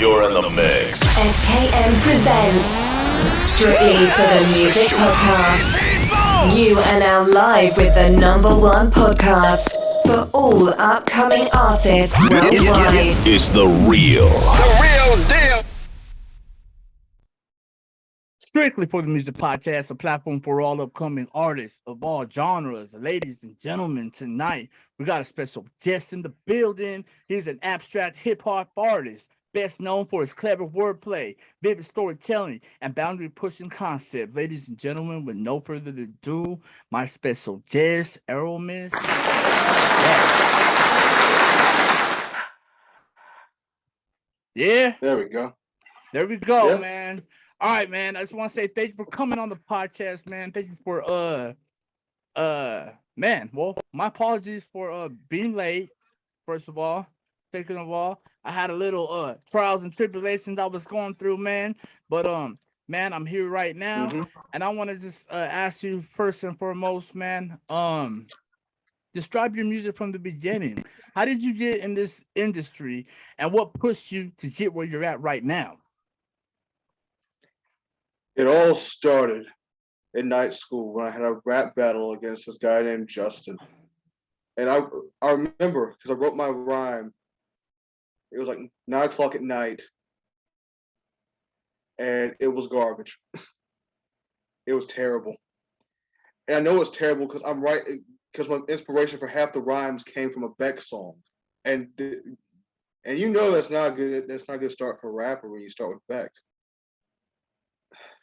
You're in the mix. SKM presents Strictly for the Music Podcast. You are now live with the #1 podcast for all upcoming artists worldwide. It's the real deal. Strictly for the Music Podcast, a platform for all upcoming artists of all genres. Ladies and gentlemen, tonight we got a special guest in the building. He's an abstract hip-hop artist, best known for his clever wordplay, vivid storytelling, and boundary-pushing concept. Ladies and gentlemen, with no further ado, my special guest, Aeromos Dax. Yeah? There we go. There we go, Yeah. man. All right, man. I just want to say thank you for coming on the podcast, man. Thank you for man. Well, my apologies for being late. First of all, second of all, I had a little trials and tribulations I was going through, man. But man, I'm here right now, and I want to just ask you first and foremost, man. Describe your music from the beginning. How did you get in this industry, and what pushed you to get where you're at right now? It all started in night school when I had a rap battle against this guy named Justin. And I remember, because I wrote my rhyme, it was like 9 o'clock at night, and it was garbage. It was terrible. And I know it's terrible because because my inspiration for half the rhymes came from a Beck song. And you know that's not a good start for a rapper when you start with Beck.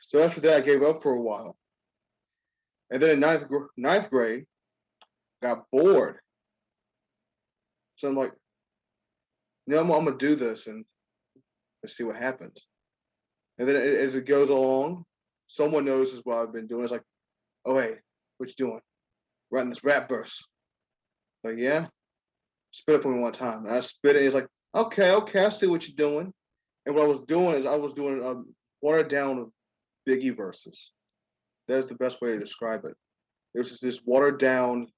So after that, I gave up for a while. And then in ninth grade, got bored. So I'm like, I'm going to do this and let's see what happens. And then as it goes along, someone notices what I've been doing. It's like, oh, hey, what you doing? Writing this rap verse. Like, yeah? Spit it for me one time. And I spit it. And it's like, okay, I see what you're doing. And what I was doing is I was doing watered down Biggie verses. That's the best way to describe it. It was just this watered down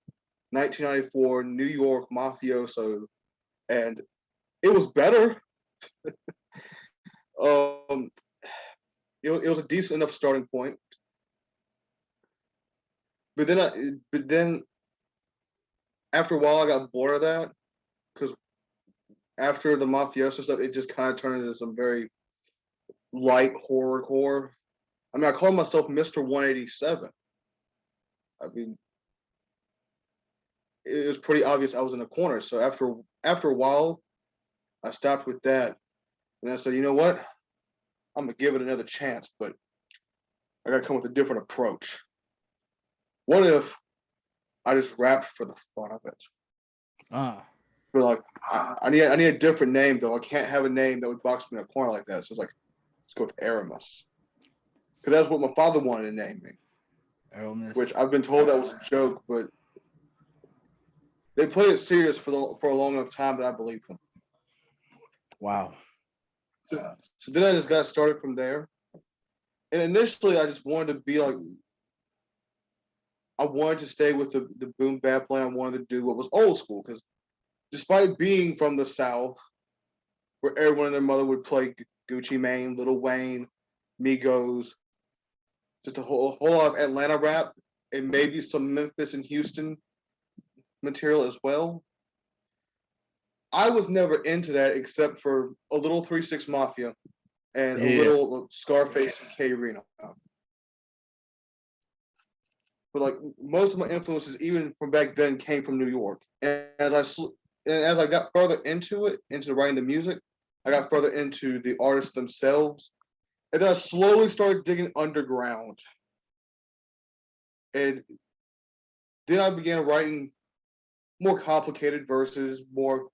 1994 New York mafioso, and it was better. It was a decent enough starting point. But then after a while I got bored of that, because after the mafioso stuff, it just kind of turned into some very light horror. I mean, I call myself Mr. 187. I mean, it was pretty obvious I was in a corner. So after a while, I stopped with that. And I said, you know what? I'm going to give it another chance, but I got to come with a different approach. What if I just rap for the fun of it? But like, I need a different name, though. I can't have a name that would box me in a corner like that. So it's like, let's go with Aeromos. Because that's what my father wanted to name me. Aeromos. Which I've been told that was a joke, but they played it serious for a long enough time that I believed them. Wow. So then I just got started from there. And initially I just wanted to be like, I wanted to stay with the boom bap lane. I wanted to do what was old school, because despite being from the South, where everyone and their mother would play Gucci Mane, Lil Wayne, Migos, just a whole lot of Atlanta rap, and maybe some Memphis and Houston material as well. I was never into that except for a little 3-6 Mafia and a little Scarface and K-Rino. But like most of my influences, even from back then, came from New York. And as I got further into writing the music, I got further into the artists themselves. And then I slowly started digging underground. And then I began writing more complicated verses, more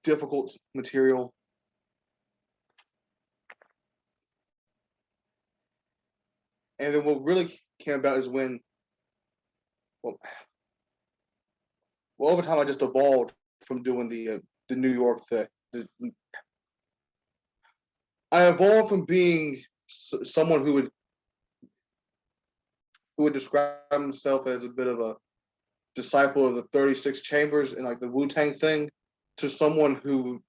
difficult material. And then what really came about is when, over time I just evolved from doing the New York thing. I evolved from being someone who would describe himself as a bit of a disciple of the 36 Chambers and like the Wu-Tang thing, to someone who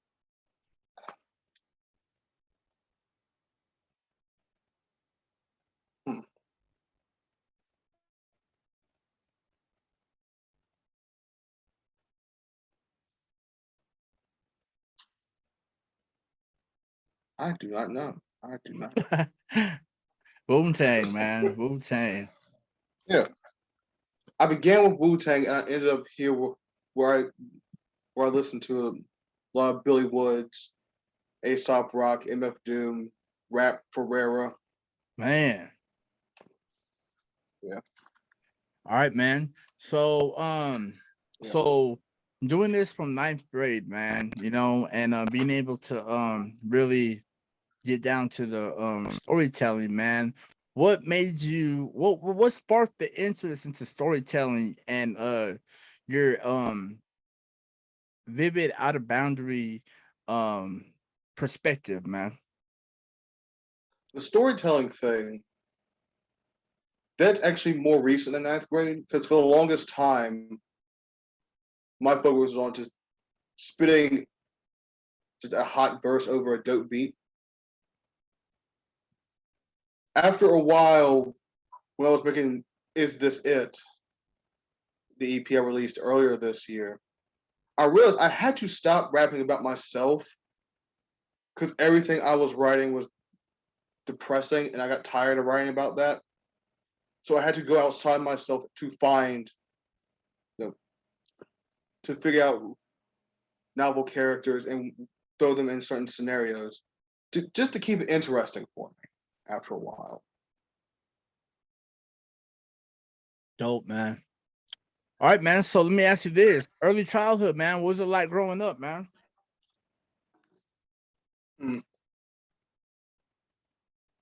I do not know. I do not. Wu-Tang, man. Wu-Tang. Yeah. I began with Wu-Tang and I ended up here where I listened to a lot of Billy Woods, Aesop Rock, MF Doom, Rap Ferreira. Man. Yeah. All right, man. So so doing this from 9th grade, man, you know, and being able to really get down to the storytelling, man. What made you what sparked the interest into storytelling and your vivid out of boundary perspective, man? The storytelling thing, that's actually more recent than 9th grade, because for the longest time, my focus was on just spitting just a hot verse over a dope beat. After a while, when I was making Is This It, the EP I released earlier this year, I realized I had to stop rapping about myself because everything I was writing was depressing and I got tired of writing about that. So I had to go outside myself to find, to figure out novel characters and throw them in certain scenarios just to keep it interesting for me after a while. Dope, man. All right, man. So let me ask you this. Early childhood, man, what was it like growing up, man?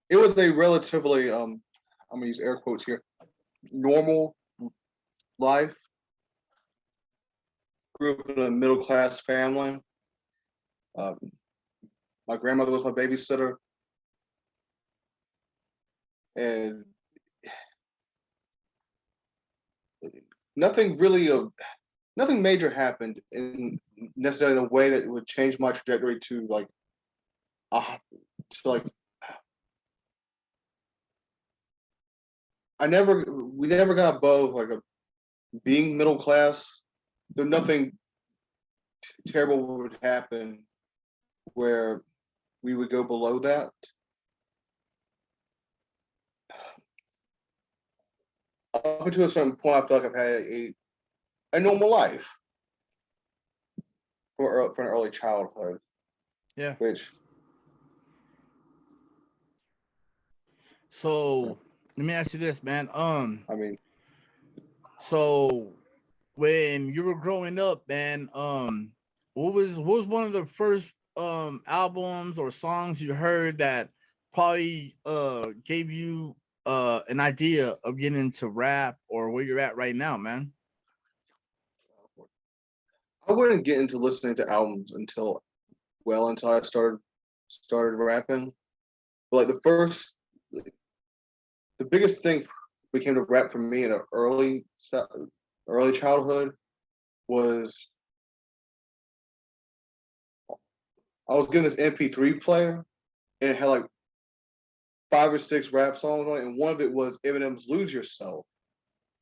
It was a relatively, I'm gonna use air quotes here, normal life. Grew up in a middle class family. My grandmother was my babysitter, and nothing major happened in necessarily in a way that would change my trajectory to like we never got above like a being middle class. There nothing terrible would happen where we would go below that. Up until a certain point, I feel like I've had a normal life for an early childhood. Yeah. Which. So let me ask you this, man. I mean, so when you were growing up, man, what was one of the first albums or songs you heard that probably gave you an idea of getting into rap or where you're at right now, man? I wouldn't get into listening to albums until I started rapping. But like the biggest thing became to rap for me in an early childhood was I was getting this MP3 player and it had like 5 or 6 rap songs on it, and one of it was Eminem's "Lose Yourself."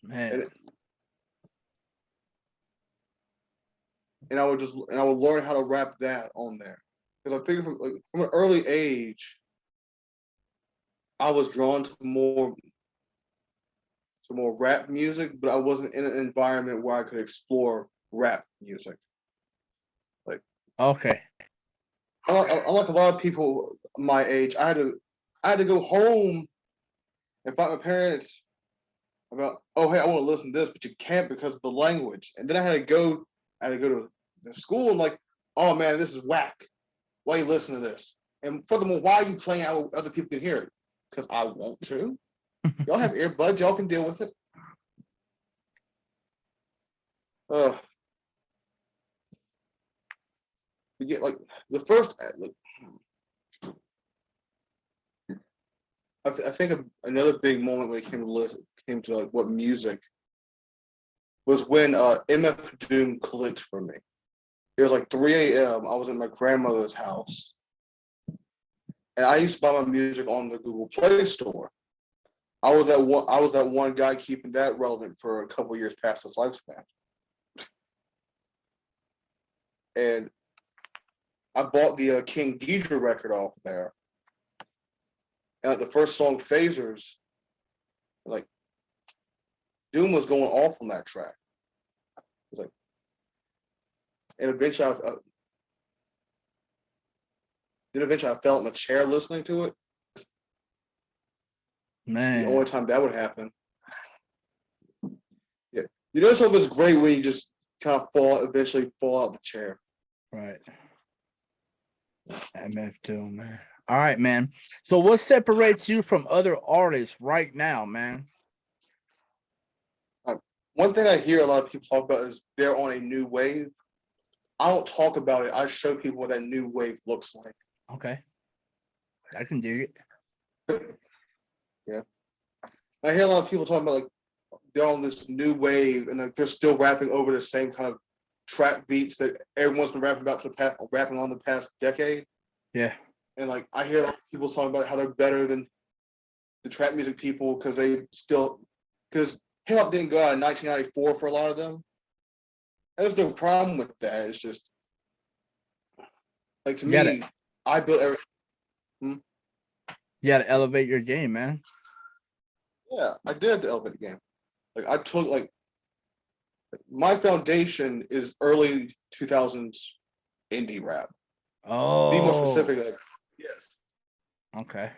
Man. And I would learn how to rap that on there because I figured from an early age I was drawn to more rap music, but I wasn't in an environment where I could explore rap music. Like, okay, unlike a lot of people my age, I had to go home and fight my parents about, oh hey, I want to listen to this, but you can't because of the language. And then I had to go to the school and like, oh man, this is whack. Why are you listening to this? And furthermore, why are you playing out where other people can hear it? Because I want to. Y'all have earbuds, y'all can deal with it. You get like the first. I think another big moment when it came to like what music was when MF Doom clicked for me. It was like 3 a.m. I was in my grandmother's house, and I used to buy my music on the Google Play Store. I was that one guy keeping that relevant for a couple years past its lifespan. And I bought the King Deidre record off there, and like the first song, Phasers, like Doom was going off on that track. It was like, and eventually I fell in my chair listening to it. Man, the only time that would happen. Yeah, you know something's great when you just kind of eventually fall out the chair. right. MF Doom, man. All right, man. So what separates you from other artists right now, man? One thing I hear a lot of people talk about is they're on a new wave. I don't talk about it. I show people what that new wave looks like. Okay. I can dig it. Yeah. I hear a lot of people talking about like they're on this new wave and like they're still rapping over the same kind of trap beats that everyone's been rapping about for the past decade. Yeah. And like I hear a lot of people talking about how they're better than the trap music people because hip hop didn't go out in 1994 for a lot of them. There's no problem with that. It's just like to me, I built everything. You got to elevate your game, man. Yeah, I did have to elevate the game. Like I took like my foundation is early 2000s indie rap. Oh. Be more specific, like, yes. Okay.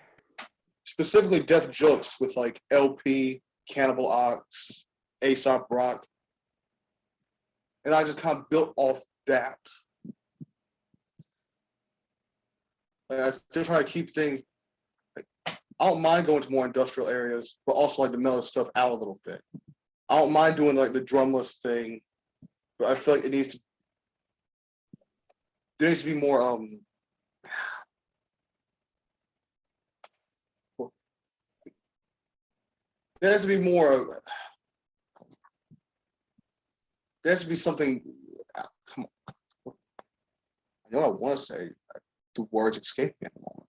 Specifically Def Jux with like LP, Cannibal Ox, Aesop Rock. And I just kind of built off that. Like, I still try to keep things. Like, I don't mind going to more industrial areas, but also like to mellow stuff out a little bit. I don't mind doing like the drumless thing, but I feel like there needs to be more there has to be more. There has to be something. Come on. I know what I want to say. The words escape me at the moment.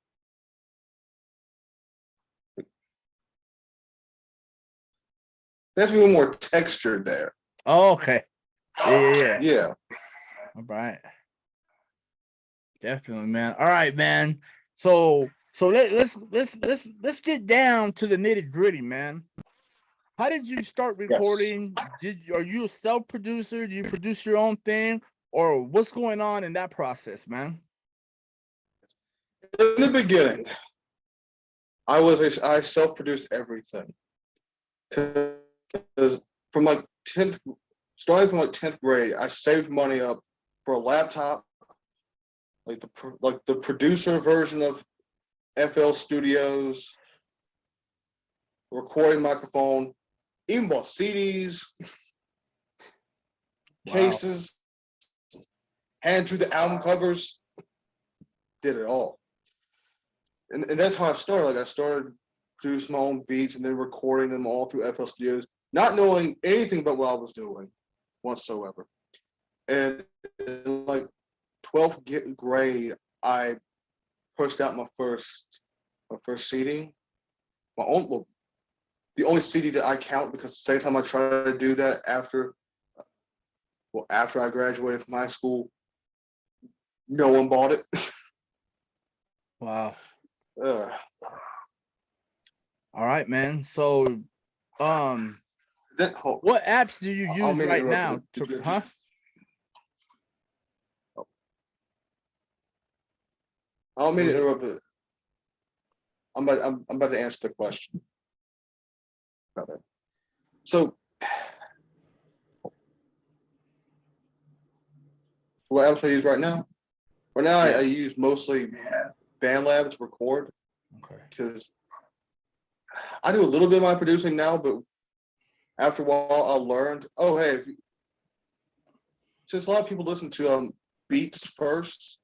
There has to be more texture there. Oh, okay. Yeah. Yeah. All right. Definitely, man. All right, man. So let's get down to the nitty gritty, man. How did you start recording? Yes. Are you a self-producer? Do you produce your own thing, or what's going on in that process, man? In the beginning, I self-produced everything because from like starting from like 10th grade, I saved money up for a laptop, like the producer version of FL Studios, recording microphone, even bought CDs, cases, hand drew the album covers, did it all. And that's how I started. Like I started producing my own beats and then recording them all through FL Studios, not knowing anything about what I was doing whatsoever. And in like 12th grade, I pushed out my first CD. The only CD that I count because the same time I tried to do that after I graduated from high school, no one bought it. Wow. All right, man. So, what apps do you use right now? Huh? I don't mean to interrupt it. I'm about to answer the question about that. So, what apps I use right now? Right now, I use mostly Bandlab to record. Okay. Because I do a little bit of my producing now, but after a while, I learned. Oh, hey, since a lot of people listen to beats first,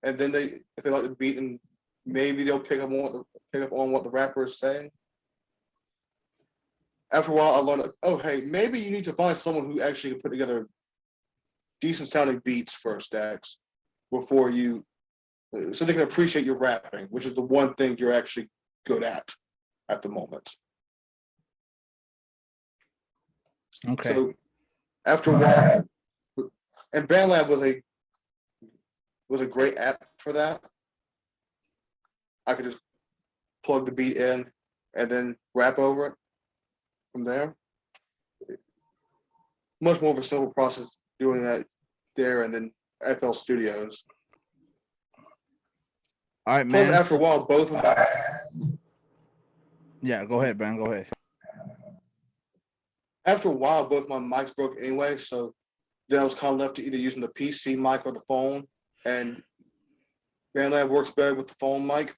and then if they like the beat, and maybe they'll pick up on what the rapper is saying. After a while, I learned. Oh, hey, maybe you need to find someone who actually can put together decent sounding beats first, Dax, before you, so they can appreciate your rapping, which is the one thing you're actually good at the moment. Okay. So after a while, and Bandlab was was a great app for that. I could just plug the beat in and then rap over it from there. Much more of a simple process doing that there and then FL Studios. All right, man. Plus, after a while, both of them. Yeah, go ahead, man. Go ahead. After a while, both my mics broke anyway, so then I was kind of left to either using the PC mic or the phone, and Bandlab works better with the phone mic.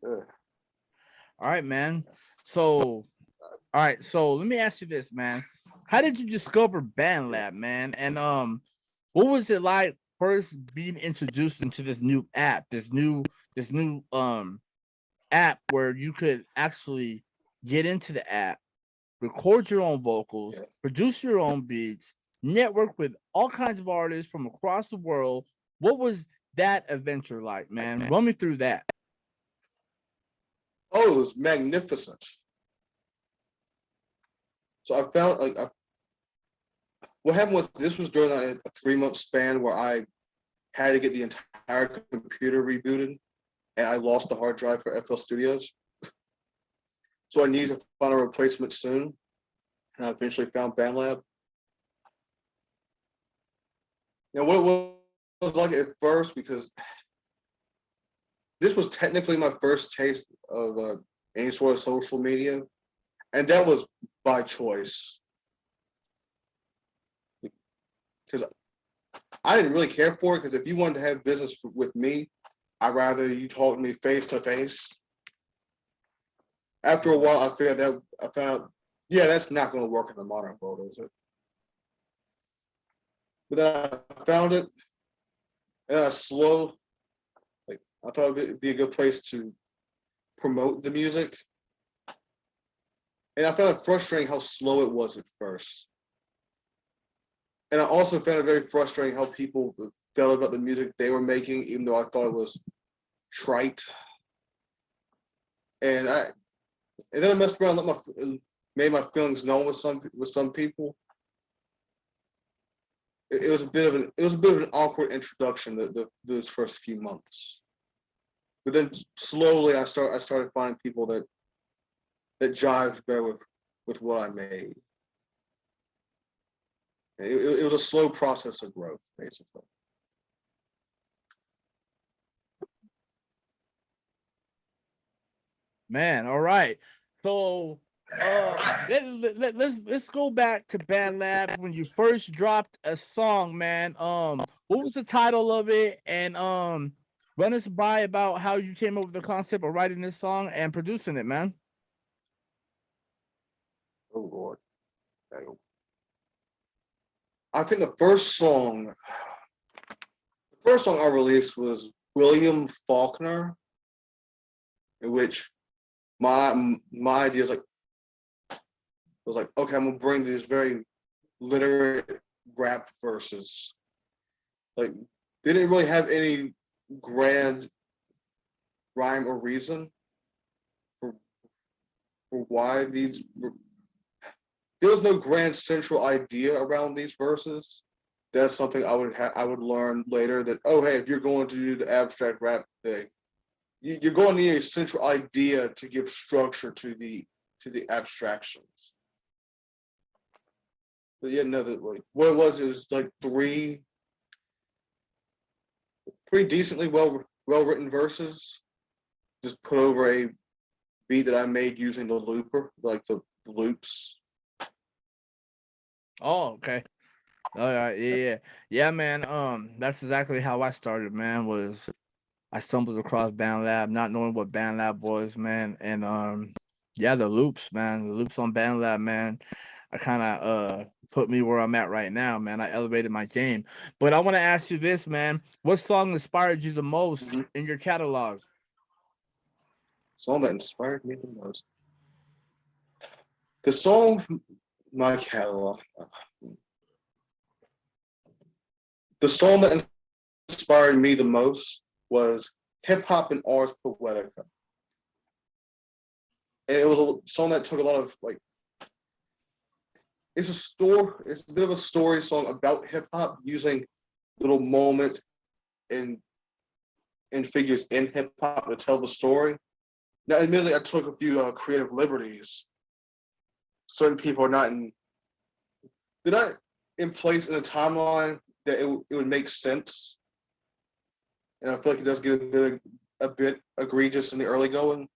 All right, man. So, all right. So let me ask you this, man. How did you discover Bandlab, man? And what was it like first being introduced into this new app, this new app where you could actually get into the app, record your own vocals, produce your own beats, network with all kinds of artists from across the world? What was that adventure like, man? Run me through that. Oh, it was magnificent. So I found what happened was this was during a 3-month span where I had to get the entire computer rebooted, and I lost the hard drive for FL Studios. So I needed to find a replacement soon, and I eventually found Bandlab. Now, what it was like at first, because this was technically my first taste of any sort of social media, and that was by choice. Because I didn't really care for it, because if you wanted to have business with me, I'd rather you talk to me face to face. After a while, I found out, yeah, that's not going to work in the modern world, is it? But then I found it, and I I thought it'd be a good place to promote the music. And I found it frustrating how slow it was at first. And I also found it very frustrating how people felt about the music they were making, even though I thought it was trite. And then I messed around, made my feelings known with some people. It was a bit of an awkward introduction those first few months. But then slowly I started finding people that jived better with what I made. It was a slow process of growth, basically. Man, all right. So let's go back to Bandlab when you first dropped a song, man. What was the title of it? And run us by about how you came up with the concept of writing this song and producing it, man. Oh Lord. I think the first song I released was William Faulkner, in which my idea was like, okay, I'm gonna bring these very literate rap verses. Like, they didn't really have any grand rhyme or reason for why these. There was no grand central idea around these verses. That's something I would learn later. That, oh hey, if you're going to do the abstract rap thing, you're going to need a central idea to give structure to the abstractions. But yeah, no, what it was like three decently well written verses, just put over a beat that I made using the looper, like the loops. Oh, okay. All right, yeah, man. That's exactly how I started, man. Was I stumbled across Bandlab, not knowing what Bandlab was, man, and yeah, the loops, man, the loops on Bandlab, man. I kind of put me where I'm at right now, man. I elevated my game. But I want to ask you this, man. What song inspired you the most in your catalog? Song that inspired me the most. The song, my catalog. The song that inspired me the most was Hip Hop and Ars Poetica. And it was a song that took a lot of it's a story. It's a bit of a story song about hip hop, using little moments and figures in hip hop to tell the story. Now, admittedly, I took a few creative liberties. Certain people are they're not in place in a timeline that it would make sense, and I feel like it does get a bit egregious in the early going.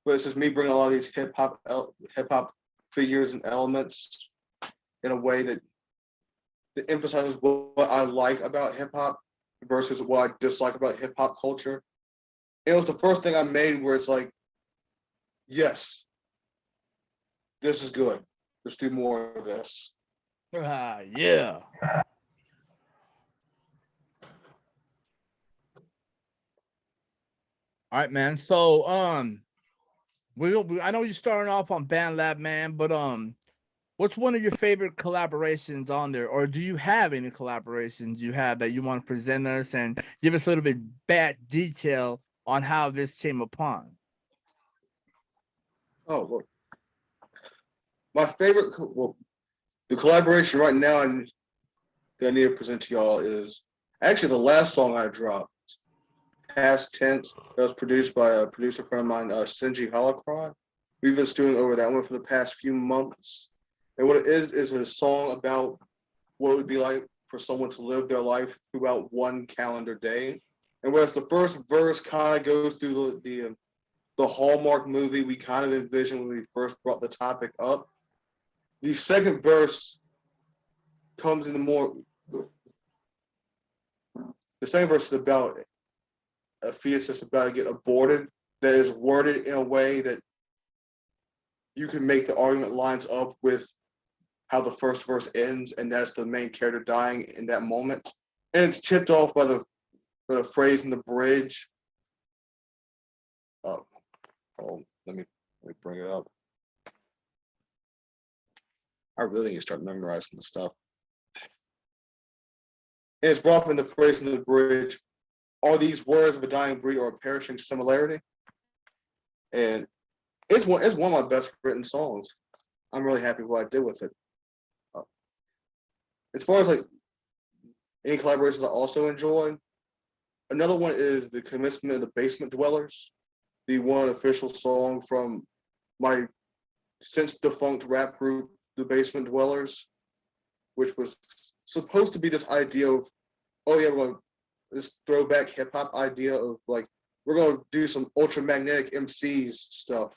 But it's just me bringing a lot of these hip hop figures and elements in a way that emphasizes what I like about hip hop versus what I dislike about hip hop culture. It was the first thing I made where it's like, yes, this is good. Let's do more of this. Yeah. All right, man. So I know you're starting off on Bandlab, man, but what's one of your favorite collaborations on there, or do you have any collaborations you have that you want to present us and give us a little bit bad detail on how this came upon? Oh, look. My favorite, the collaboration right now that I need to present to y'all is actually the last song I dropped, Past Tense, that was produced by a producer friend of mine, Sinji Holocron. We've been stewing over that one for the past few months. And what it is a song about what it would be like for someone to live their life throughout one calendar day. And whereas the first verse kind of goes through the Hallmark movie we kind of envisioned when we first brought the topic up, the second verse comes into more. The second verse is about a fetus that's about to get aborted, that is worded in a way that you can make the argument lines up with how the first verse ends, and that's the main character dying in that moment. And it's tipped off by the phrase in the bridge. Let me bring it up. I really need to start memorizing the stuff. And it's brought up in the phrase in the bridge, are these words of a dying breed or a perishing similarity? And it's one of my best written songs. I'm really happy with what I did with it. As far as like any collaborations I also enjoy, another one is the commencement of the Basement Dwellers, the one official song from my since defunct rap group, the Basement Dwellers, which was supposed to be this idea of, oh yeah, well, this throwback hip hop idea of like, we're going to do some ultramagnetic MCs stuff.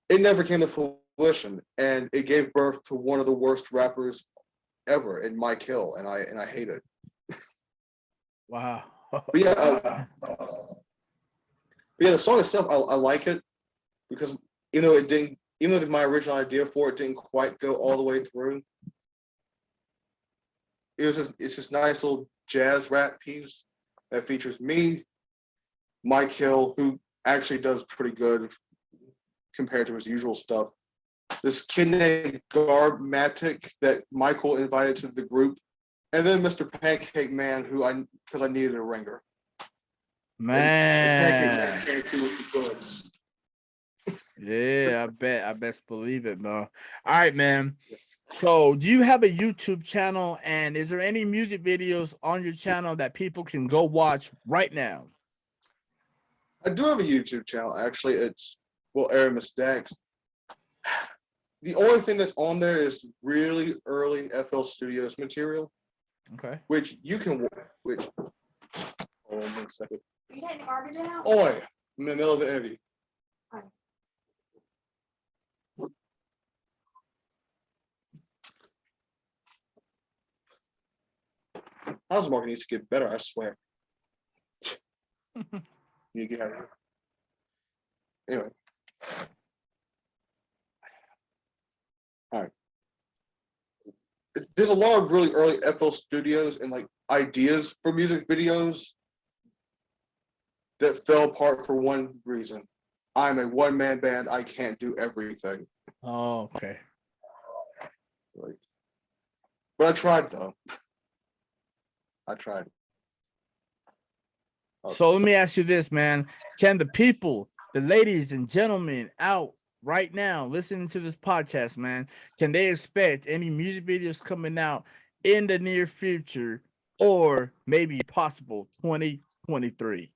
It never came to fruition, and it gave birth to one of the worst rappers ever in Mike Hill, and I hate it. Wow. But yeah, the song itself, I like it because it didn't, even though my original idea for it didn't quite go all the way through. It's this nice little jazz rap piece that features me, Mike Hill, who actually does pretty good compared to his usual stuff. This kid named Garmatic that Michael invited to the group, and then Mr. Pancake Man, because I needed a ringer. Man. And Pancake Man came through with the goods. Yeah, I best believe it, bro. All right, man. So, do you have a YouTube channel, and is there any music videos on your channel that people can go watch right now? I do have a YouTube channel, actually. It's, Aeromos Dax. The only thing that's on there is really early FL Studios material. Okay. Which you can, hold on 1 second. Are you taking the garbage out? Oi, I'm in the middle of an interview. Right. House market needs to get better, I swear. You get out of here. Anyway. All right. There's a lot of really early FL Studios and like ideas for music videos that fell apart for one reason. I'm a one-man band. I can't do everything. Oh, okay. Right. But I tried though. I tried. So let me ask you this, man. Can the people, the ladies and gentlemen out right now listening to this podcast, man, can they expect any music videos coming out in the near future or maybe possible 2023?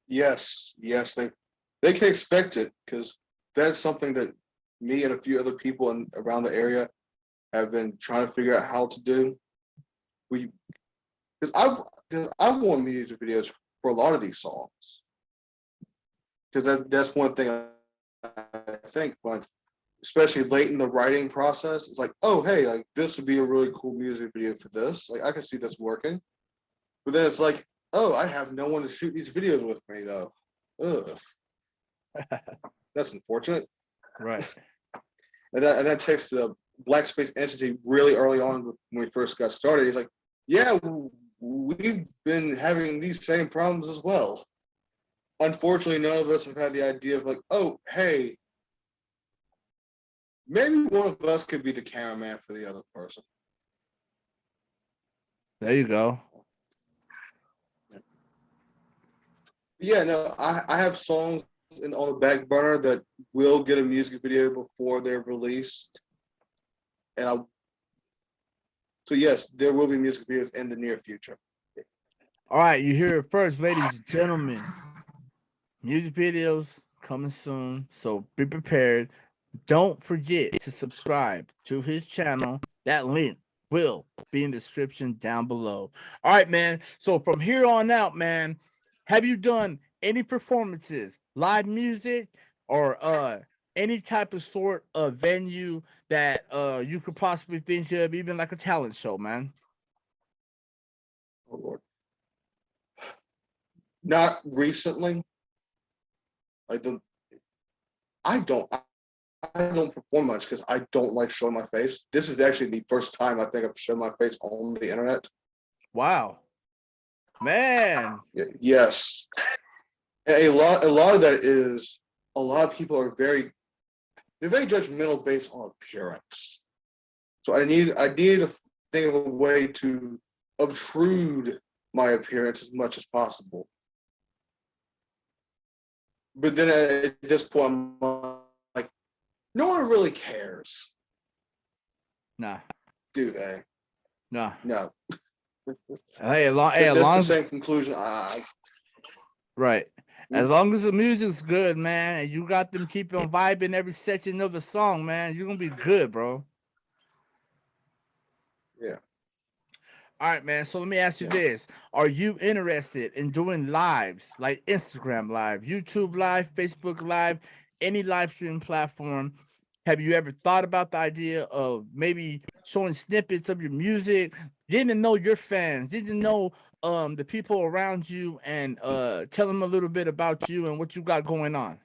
Yes, yes, they can expect it because that's something that me and a few other people around the area have been trying to figure out how to do. We because I want music videos for a lot of these songs because that's one thing I think, but especially late in the writing process, it's like, oh hey, like this would be a really cool music video for this. Like I can see this working, but then it's like, oh, I have no one to shoot these videos with me though. Ugh, that's unfortunate. Right. And that takes the Black Space Entity really early on when we first got started. He's like, yeah, we've been having these same problems as well. Unfortunately, none of us have had the idea of like, oh, hey, maybe one of us could be the cameraman for the other person. There you go. Yeah, no, I have songs on the back burner that will get a music video before they're released. And so yes, there will be music videos in the near future. All right, you hear it first, ladies and gentlemen. Music videos coming soon, so be prepared. Don't forget to subscribe to his channel. That link will be in the description down below. All right, man. So from here on out, man, have you done any performances, live music, or any type of sort of venue that you could possibly think of, even like a talent show, man? Oh Lord. Not recently. Like I don't I don't perform much because I don't like showing my face. This is actually the first time I think I've shown my face on the internet. Wow, man. Yes, and a lot of that is a lot of people are they're very judgmental based on appearance. So I need to think of a way to obtrude my appearance as much as possible. But then at this point, I'm like, no one really cares, Nah, do they? nah. No. Hey, as That's long the as same conclusion. right. As long as the music's good, man, and you got them keep on vibing every section of the song, man, you're gonna be good, bro. Yeah. All right, man. So let me ask you Yeah. this: are you interested in doing lives like Instagram Live, YouTube Live, Facebook Live, any live stream platform? Have you ever thought about the idea of maybe showing snippets of your music, getting to know your fans, getting to know the people around you, and tell them a little bit about you and what you got going on?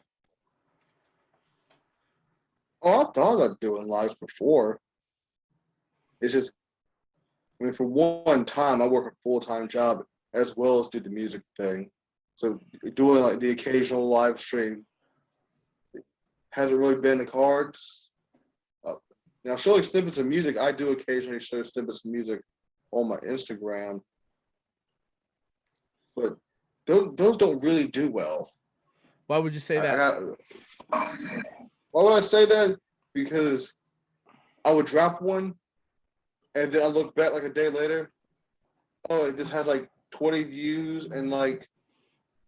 Oh, I thought about doing lives before. It's just, I mean, for one time, I work a full-time job as well as do the music thing. So doing like the occasional live stream hasn't really been the cards. Uh, Now, showing snippets of music, I do occasionally show snippets of music on my Instagram, but those don't really do well. Why would you say I that? got, why would I say that? Because I would drop one, and then I look back like a day later. Oh, this has like 20 views, and like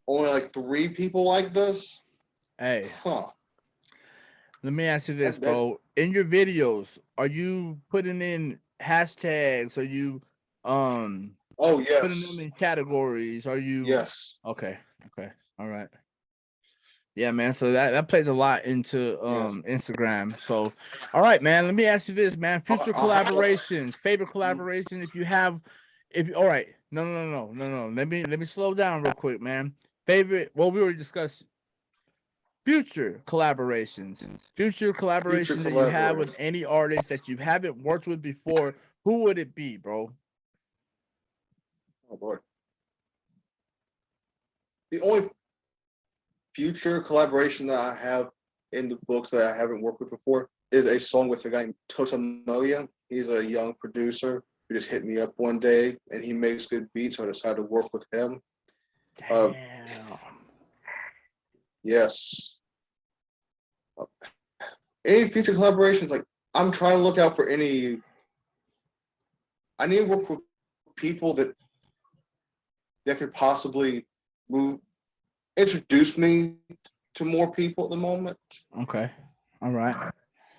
only like 3 people like this. Hey, Huh? let me ask you this, That bro. In your videos, are you putting in hashtags? Are you um Oh putting them yes, in categories? Are you yes, okay? Okay, all right. Yeah, man. So that plays a lot into yes. Instagram. So, all right, man. Let me ask you this, man. Future I have. collaborations, favorite collaboration. If you have, if all right, no. Let me slow down real quick, man. Favorite. Well, we already discussed future collaborations. Future Future collaboration that you have with collaborators. any artist that you haven't worked with before. Who would it be, bro? Oh boy. The only future collaboration that I have in the books that I haven't worked with before is a song with a guy named Totamoya. He's a young producer who just hit me up one day, and he makes good beats, so I decided to work with him. Uh, Damn. yes. Any future collaborations, like I'm trying to look out for any. I need to work with people that could possibly introduce me to more people at the moment. Okay. All right.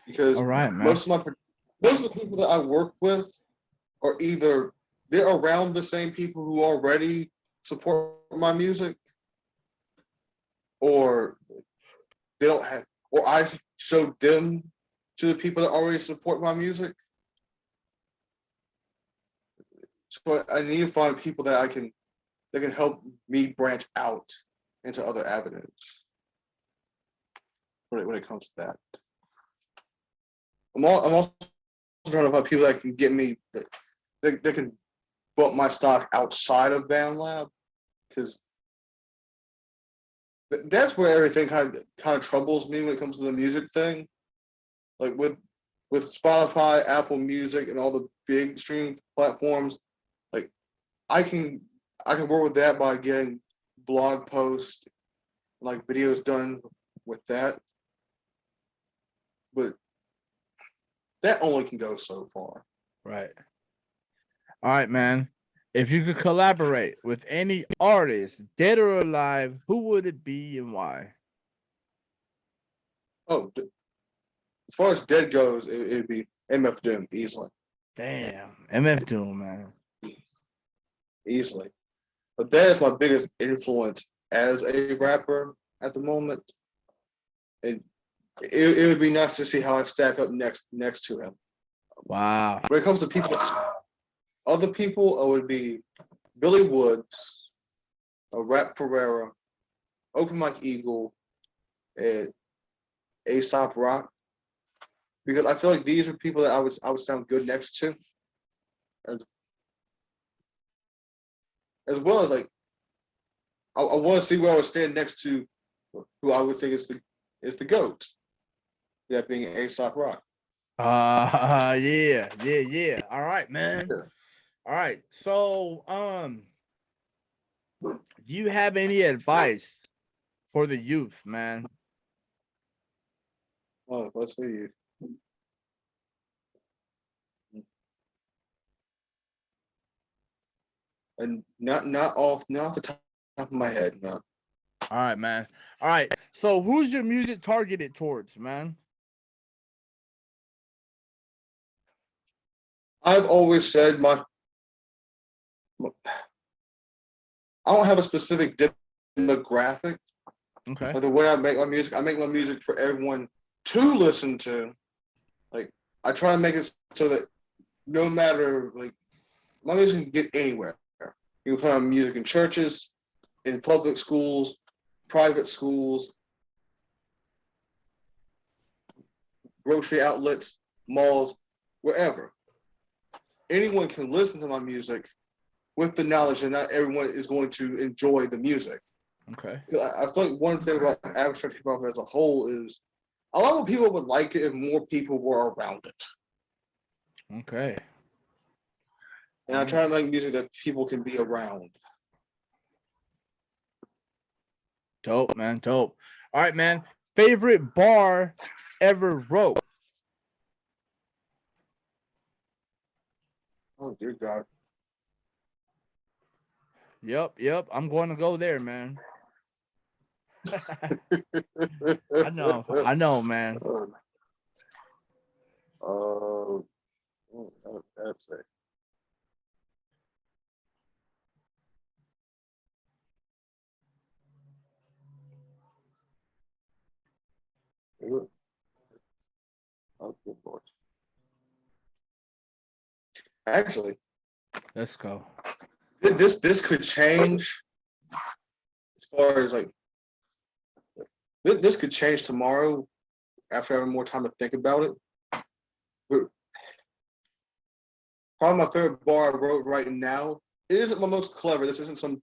Because All right, man. most of the people that I work with are either they're around the same people who already support my music, or they don't have, or I showed them to the people that already support my music. So I need to find people that can help me branch out into other avenues when it comes to that. I'm also trying to find people that can get me that can bump my stock outside of Bandlab, because that's where everything kind of troubles me when it comes to the music thing. Like with Spotify, Apple Music, and all the big streaming platforms, like I can work with that by getting blog posts, like videos done with that, but that only can go so far. Right. All right, man. If you could collaborate with any artist, dead or alive, who would it be and why? Oh, as far as dead goes, it'd be MF Doom easily. Damn, MF Doom, man. Easily. But that is my biggest influence as a rapper at the moment. And it would be nice to see how I stack up next to him. Wow. When it comes to people, other people, it would be Billy Woods, Rap Ferreira, Open Mike Eagle, and Aesop Rock. Because I feel like these are people that I would sound good next to. As well as like I want to see where I would stand next to who I would think is the GOAT. That being Aesop Rock. Yeah. All right, man. Yeah. All right. So, do you have any advice for the youth, man? Oh, let's see. And not off the top of my head, no. All right, man. All right. So, who's your music targeted towards, man? I've always said I don't have a specific demographic. Okay. Like the way I make my music for everyone to listen to. Like I try to make it so that no matter like my music can get anywhere. You can play my music in churches, in public schools, private schools, grocery outlets, malls, wherever. Anyone can listen to my music with the knowledge that not everyone is going to enjoy the music. Okay. I feel like one thing about abstract hip hop as a whole is a lot of people would like it if more people were around it. Okay. And I try to make music that people can be around. Dope, man. Dope. All right, man. Favorite bar ever wrote? Oh dear God. Yep. I'm going to go there, man. I know, man. That's it. Oh, good Lord. Actually, Let's go. this could change as far as like this could change tomorrow after having more time to think about it. But probably my favorite bar I wrote right now. It isn't my most clever. This isn't some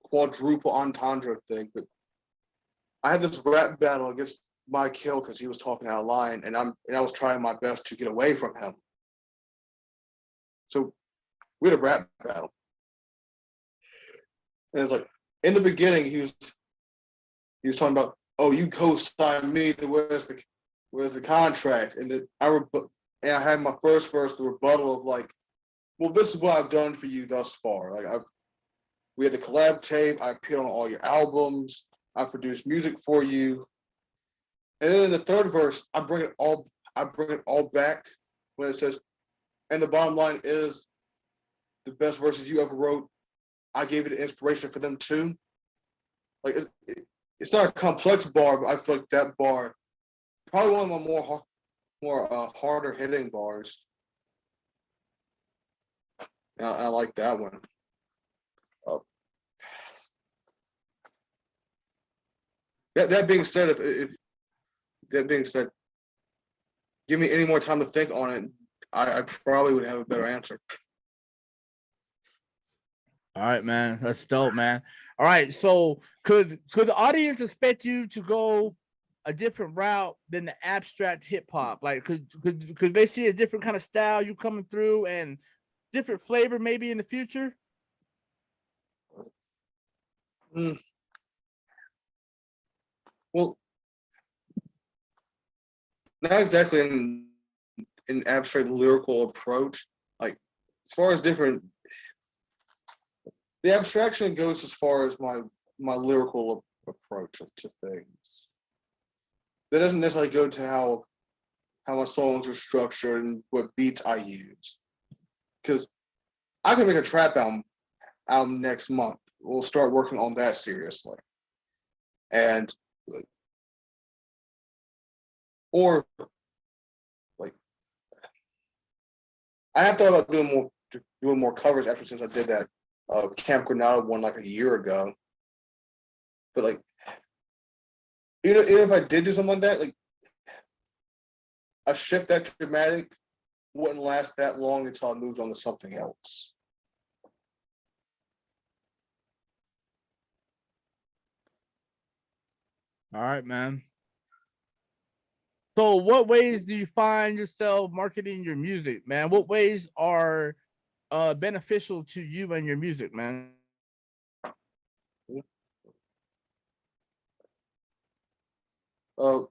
quadruple entendre thing, but I had this rap battle against my kill because he was talking out of line, and I was trying my best to get away from him. So we had a rap battle. And it's like in the beginning he was talking about, oh, you co-sign me the way as the was the contract, and I had my first verse, the rebuttal of like, well, this is what I've done for you thus far. Like we had the collab tape. I appeared on all your albums. I produced music for you. And then in the third verse, I bring it all back when it says, and the bottom line is the best verses you ever wrote. I gave it inspiration for them too. Like it's not a complex bar, but I feel like that bar, probably one of my more harder hitting bars. And I like that one. That being said, if that being said, give me any more time to think on it, I probably would have a better answer. All right, man. That's dope, man. All right. So could the audience expect you to go a different route than the abstract hip hop? Like could they see a different kind of style you coming through and different flavor maybe in the future? Well, not exactly an abstract lyrical approach. Like as far as different, the abstraction goes as far as my lyrical approach to things. That doesn't necessarily go to how my songs are structured and what beats I use. Because I can make a trap album next month. We'll start working on that seriously. And or like I have thought about doing more covers ever since I did that Camp Granada one like a year ago. But like even if I did do something like that, like a shift that dramatic wouldn't last that long until I moved on to something else. All right, man. So what ways do you find yourself marketing your music, man? What ways are beneficial to you and your music, man? One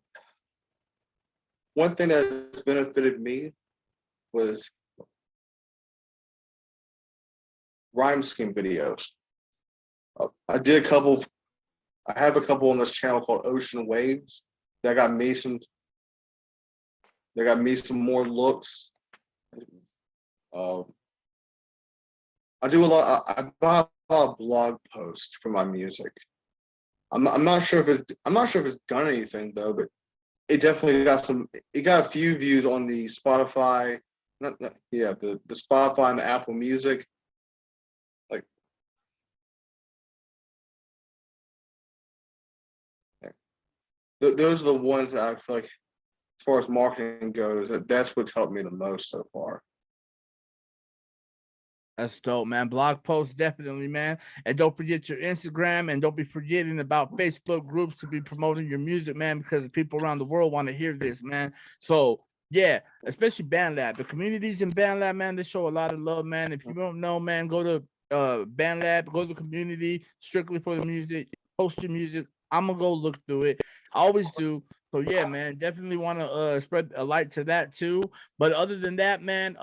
thing that has benefited me was rhyme scheme videos. I have a couple on this channel called Ocean Waves that got me some more looks. I do a lot. I buy a lot of blog posts for my music. I'm not sure if it's done anything though, but it definitely got a few views on the Spotify, the Spotify and the Apple Music. Like, those are the ones that I feel like, as far as marketing goes, that's what's helped me the most so far. That's dope, man. Blog posts, definitely, man. And don't forget your Instagram, and don't be forgetting about Facebook groups to be promoting your music, man, because people around the world want to hear this, man. So, yeah, especially Bandlab. The communities in Bandlab, man, they show a lot of love, man. If you don't know, man, go to Bandlab, go to the community, strictly for the music, post your music. I'm going to go look through it. I always do. So, yeah, man, definitely want to spread a light to that, too. But other than that, man,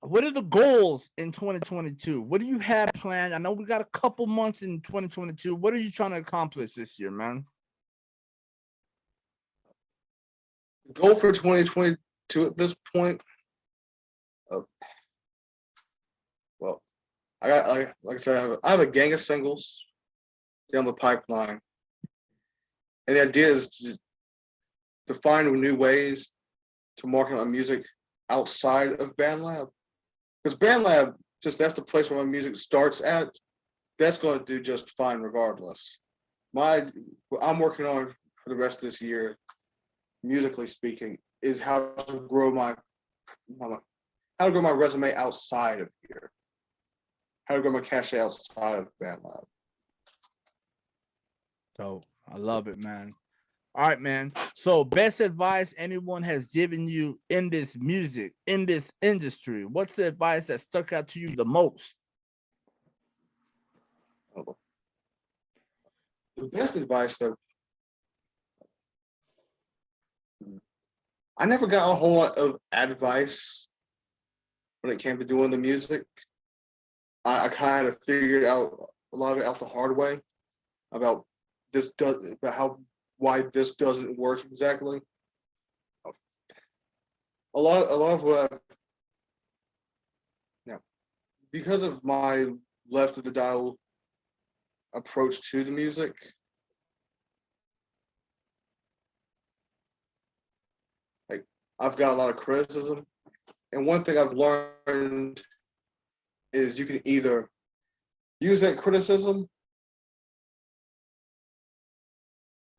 what are the goals in 2022? What do you have planned? I know we got a couple months in 2022. What are you trying to accomplish this year, man? The goal for 2022 at this point, well, I got like I said, I have a gang of singles down the pipeline, and the idea is to find new ways to market my music outside of Bandlab. Because Bandlab, that's the place where my music starts at. That's going to do just fine regardless. What I'm working on for the rest of this year, musically speaking, is how to grow my resume outside of here. How to grow my cachet outside of Bandlab. So I love it, man. All right, man. So best advice anyone has given you in this music, in this industry. What's the advice that stuck out to you the most? The best advice, though, I never got a whole lot of advice when it came to doing the music. I kind of figured out a lot of it out the hard way about why this doesn't work exactly. A lot of what because of my left of the dial approach to the music, like I've got a lot of criticism. And one thing I've learned is you can either use that criticism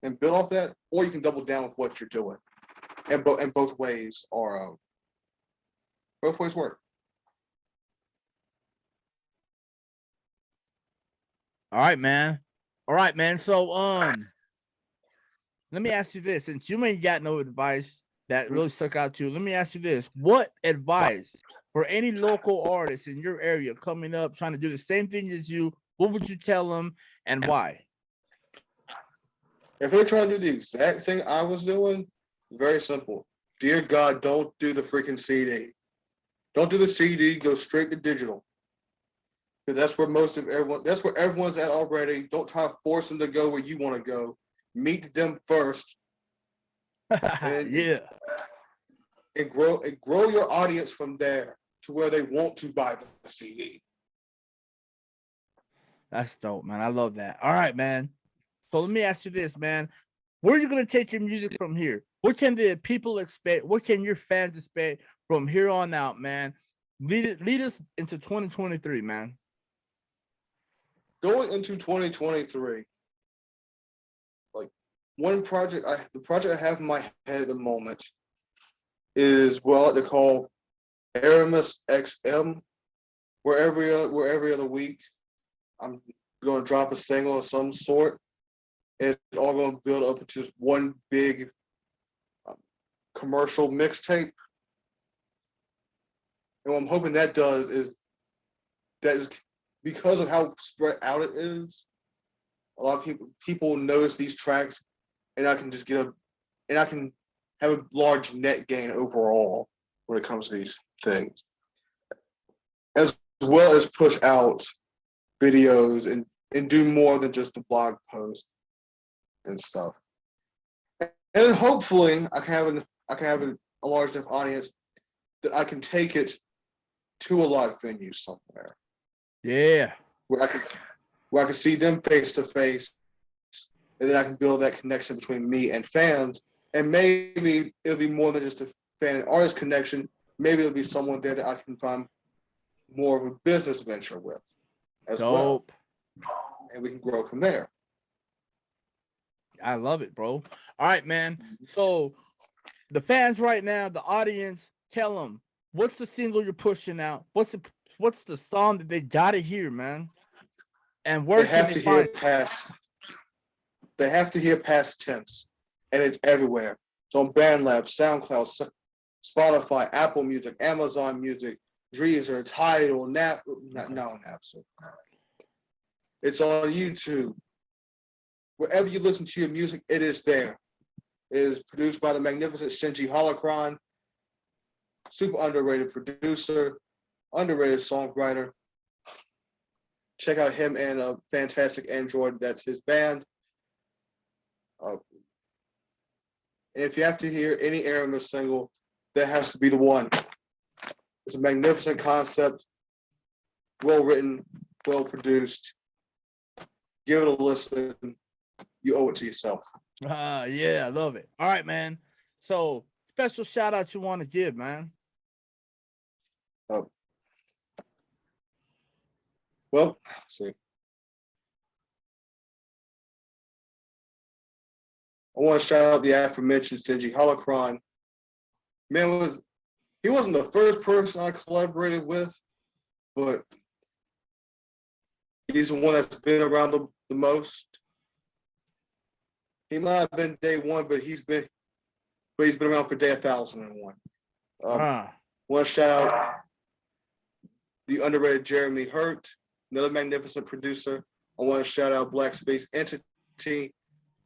and build off that, or you can double down with what you're doing. And both ways are both ways work. All right, man. All right, man. So let me ask you this. Since you ain't got no advice that really stuck out to you, let me ask you this. What advice for any local artists in your area coming up trying to do the same thing as you, what would you tell them and why? If they're trying to do the exact thing I was doing, very simple. Dear God, don't do the freaking CD. Don't do the CD, go straight to digital. Because that's where everyone's at already. Don't try to force them to go where you want to go. Meet them first. Yeah. And grow your audience from there to where they want to buy the CD. That's dope, man. I love that. All right, man. So let me ask you this, man. Where are you going to take your music from here? What can the people expect? What can your fans expect from here on out, man? Lead us into 2023, man. Going into 2023, like the project I have in my head at the moment is what they call Aeromos XM, where every other week I'm going to drop a single of some sort, and it's all going to build up into one big commercial mixtape. And what I'm hoping that does is because of how spread out it is, a lot of people notice these tracks, and I can just I can have a large net gain overall when it comes to these things, as well as push out videos and do more than just the blog post and stuff. And hopefully I can have a large enough audience that I can take it to a live venue somewhere. Yeah. Where I can see them face to face, and then I can build that connection between me and fans. And maybe it'll be more than just a fan and artist connection. Maybe it'll be someone there that I can find more of a business venture with as well. And we can grow from there. I love it, bro. All right, man. So the fans right now, the audience, tell them, what's the single you're pushing out? What's the song that they gotta hear, man? And where can they find it? They have to hear Past Tense, and it's everywhere. It's on Bandlab, SoundCloud, Spotify, Apple Music, Amazon Music, Deezer, Tidal, Napster. It's on YouTube. Wherever you listen to your music, it is there. It is produced by the magnificent Shinji Holocron, super underrated producer, underrated songwriter. Check out him and a Fantastic Android. That's his band. And if you have to hear any Aeromos single, that has to be the one. It's a magnificent concept, well written, well produced. Give it a listen. You owe it to yourself. Yeah, I love it. All right, man. So special shout out you want to give, man. Well, let's see. I want to shout out the aforementioned Shinji Holocron. Man, he wasn't the first person I collaborated with, but he's the one that's been around the most. He might have been day one, but he's been around for day 1001. Want to shout out the underrated Jeremy Hurt, another magnificent producer. I want to shout out Black Space Entity.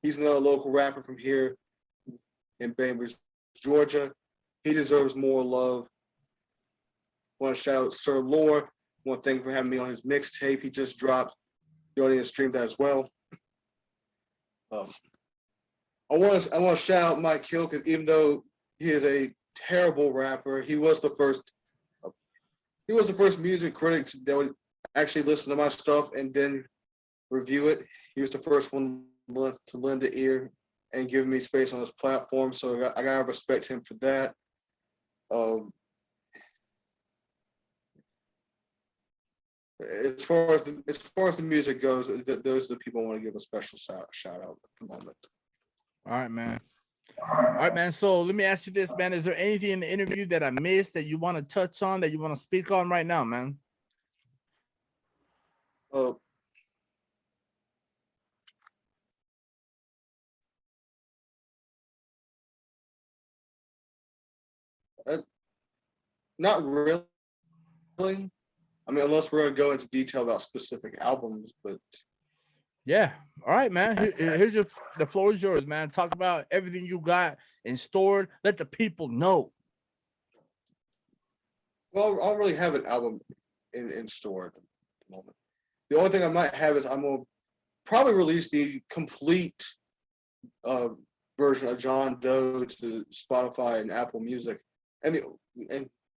He's another local rapper from here in Bainbridge, Georgia. He deserves more love. Want to shout out Sir Lore. Want to thank him for having me on his mixtape he just dropped. The audience streamed that as well. I want to shout out Mike Hill because even though he is a terrible rapper, he was the first music critic that would actually listen to my stuff and then review it. He was the first one to lend an ear and give me space on his platform, so I gotta respect him for that. As far as the music goes, those are the people I want to give a special shout out at the moment. All right, man. So let me ask you this, man. Is there anything in the interview that I missed that you want to touch on, that you want to speak on right now, man? Not really. I mean, unless we're going to go into detail about specific albums, but yeah. All right, man. The floor is yours, man. Talk about everything you got in store. Let the people know. Well, I don't really have an album in store at the moment. The only thing I might have is I'm going to probably release the complete version of Jean Deux to Spotify and Apple Music. And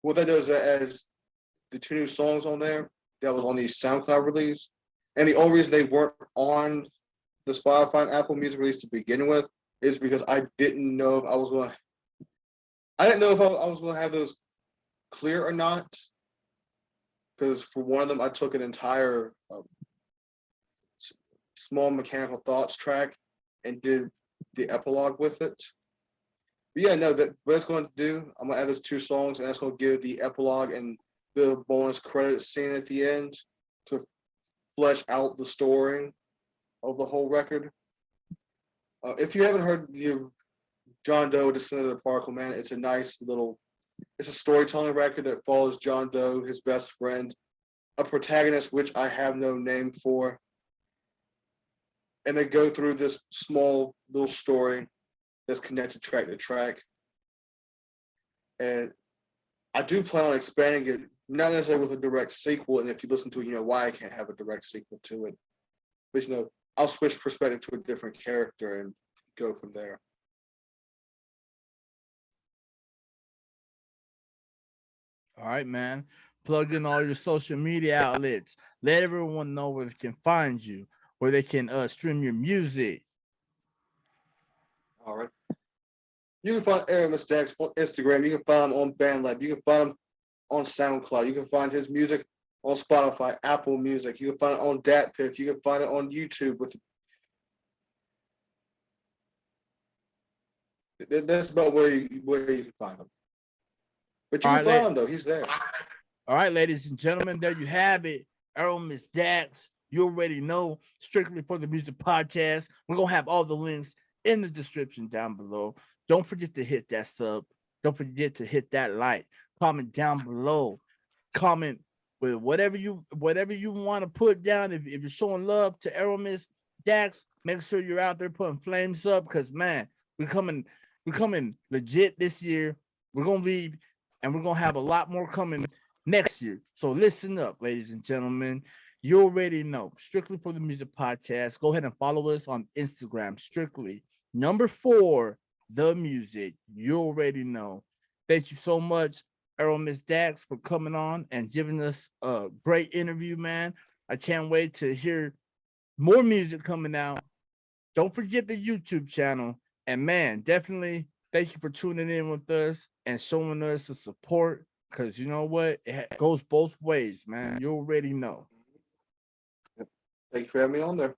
what that does is that adds the 2 new songs on there that was on the SoundCloud release. And the only reason they weren't on the Spotify and Apple Music release to begin with is because I didn't know if I was going to have those clear or not. Because for one of them, I took an entire Small Mechanical Thoughts track and did the epilogue with it. But yeah, no, what it's going to do, I'm going to add those 2 songs, and that's going to give the epilogue and the bonus credit scene at the end to flesh out the story of the whole record. If you haven't heard the Jean Deux, Descendant of Particle Man, it's a storytelling record that follows Jean Deux, his best friend, a protagonist which I have no name for, and they go through this small little story that's connected track to track. And I do plan on expanding it, not necessarily with a direct sequel, and if you listen to it, you know why I can't have a direct sequel to it. But I'll switch perspective to a different character and go from there. All right, man. Plug in all your social media outlets. Let everyone know where they can find you, where they can stream your music. All right. You can find Aeromos Dax on Instagram. You can find him on Bandlab. You can find him on SoundCloud. You can find his music on Spotify, Apple Music. You can find it on DatPiff. You can find it on YouTube. That's about where you can find him. But you can find him, though. He's there. All right, ladies and gentlemen, there you have it. Aeromos Dax. You already know. Strictly for the Music Podcast. We're going to have all the links in the description down below. Don't forget to hit that sub. Don't forget to hit that like. Comment down below. Comment with whatever you want to put down. If you're showing love to Aeromos Dax, make sure you're out there putting flames up, because man, we're coming legit this year. We're gonna leave, and we're gonna have a lot more coming next year. So listen up, ladies and gentlemen. You already know. Strictly for the Music Podcast. Go ahead and follow us on Instagram. Strictly #4 the music. You already know. Thank you so much, Aeromos Dax, for coming on and giving us a great interview, man. I can't wait to hear more music coming out. Don't forget the YouTube channel. And man, definitely thank you for tuning in with us and showing us the support, because you know what? It goes both ways, man. You already know. Thank you for having me on there.